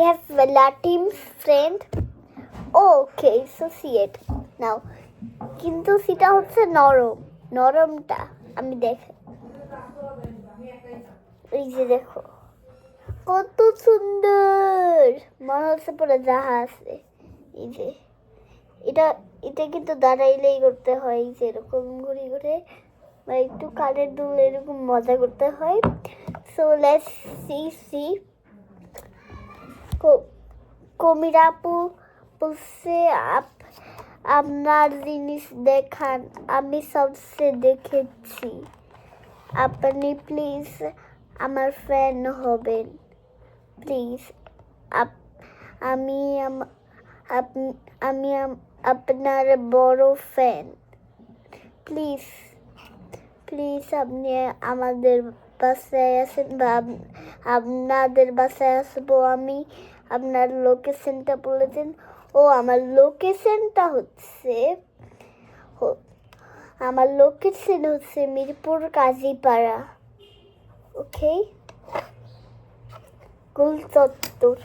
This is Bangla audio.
have Latin's friend. Okay, so see it now. কিন্তু সেটা হচ্ছে নরমটা আমি এই যে দেখো কত সুন্দর, মনে হচ্ছে পুরো জাহাজ। এই যে এটা এটা কিন্তু দাঁড়াইলেই করতে হয়, যে এরকম ঘুরে ঘুরে বা একটু কানের দুল এরকম মজা করতে হয়। সো লেটস সি কমিরা আপু বলছে আপনার জিনিস দেখান, আমি সবসে দেখেছি, আপনি প্লিজ আমার ফ্যান হবেন প্লিজ। আমি আমি আপনার বড় ফ্যান, প্লিজ প্লিজ আপনি আমাদের বাসায় আসেন বা আপনাদের বাসায় আসবো আমি, আপনার লোকেশনটা বলে দিন। ও আমার লোকেশনটা হচ্ছে মিরপুর কাজীপাড়া। ওকে, গোল চত্বর।